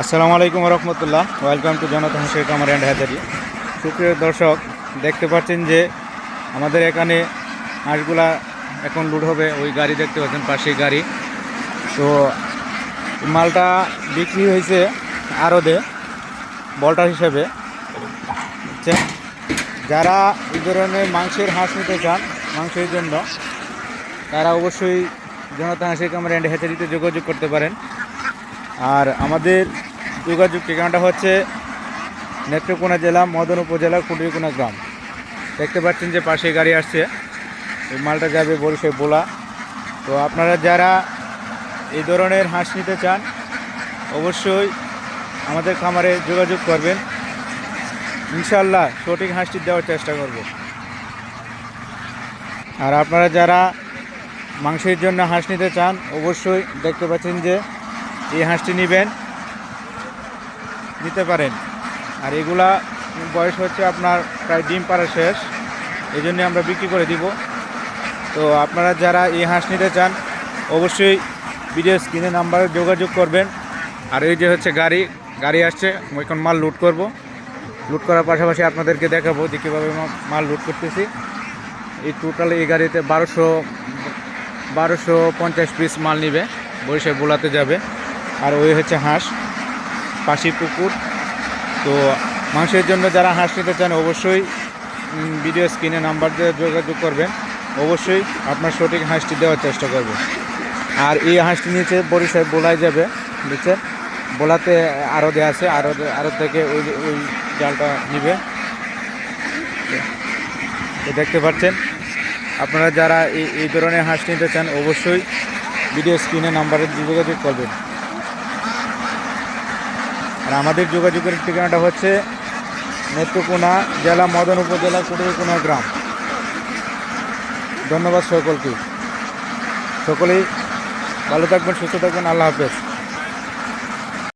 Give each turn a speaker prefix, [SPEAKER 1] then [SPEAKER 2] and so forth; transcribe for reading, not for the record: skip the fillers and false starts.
[SPEAKER 1] আসসালামু আলাইকুম রহমতুল্লাহ। Welcome to জনতা হাঁসের কামার অ্যান্ড হ্যাচারি। সুপ্রিয় দর্শক, দেখতে পাচ্ছেন যে আমাদের এখানে হাঁসগুলা এখন লোড হবে। ওই গাড়ি দেখতে পাচ্ছেন, পাশেই গাড়ি। তো মালটা বিক্রি হয়েছে আড়তে বল্টার হিসেবে। বুঝছেন, যারা এই ধরনের মাংসের হাঁস নিতে চান মাংসের জন্য, তারা অবশ্যই জনতা হাঁসের কামার অ্যান্ড হ্যাচারিতে যোগাযোগ করতে পারেন। আর আমাদের যোগাযোগ ঠিকানাটা হচ্ছে নেত্রকোনা জেলা মদন উপজেলা কুটিরকোনা গ্রাম। দেখতে পাচ্ছেন যে পাশে গাড়ি আসছে, এই মালটা যাবে বরিশাল বোলা। তো আপনারা যারা এই ধরনের হাঁস নিতে চান অবশ্যই আমাদের খামারে যোগাযোগ করবেন। ইনশাআল্লাহ সঠিক হাঁসটি দেওয়ার চেষ্টা করব। আর আপনারা যারা মাংসের জন্য হাঁস নিতে চান অবশ্যই দেখতে পাচ্ছেন যে এই হাঁসটি নিতে পারেন। আর এগুলা বয়স হচ্ছে আপনার প্রায় ডিম পাড়া শেষ, এই জন্য আমরা বিক্রি করে দিব। তো আপনারা যারা এই হাঁস নিতে চান অবশ্যই ভিডিও স্ক্রিনে নাম্বারে যোগাযোগ করবেন। আর এই যে হচ্ছে গাড়ি আসছে, এখন মাল লুট করব। লুট করার পাশাপাশি আপনাদেরকে দেখাবো যে কীভাবে মাল লুট করতেছি। এই টোটালি এই গাড়িতে 1250 পিস মাল নিবে, বরিশাল বোলাতে যাবে। আর ওই হচ্ছে হাঁস, পাশি পুকুর। তো মাংসের জন্য যারা হাঁস নিতে চান অবশ্যই ভিডিও স্ক্রিনে নাম্বার দিয়ে যোগাযোগ করবেন। অবশ্যই আপনার সঠিক হাঁসটি দেওয়ার চেষ্টা করবেন। আর এই হাঁসটি নিচে বরিশাল বোলায় যাবে, বুঝছেন। বোলাতে আরও দেওয়া আছে, আরও থেকে ওই জালটা নিবে। তো দেখতে পাচ্ছেন, আপনারা যারা এই ধরনের হাঁস নিতে চান অবশ্যই ভিডিও স্ক্রিনে নাম্বারে যোগাযোগ করবেন। আর আমাদের যোগাযোগের ঠিকানাটা হচ্ছে নেত্রকোনা জেলা মদন উপজেলা কুটিরকোনা গ্রাম। ধন্যবাদ সকলেই ভালো থাকবেন, সুস্থ থাকবেন। আল্লাহ হাফেজ।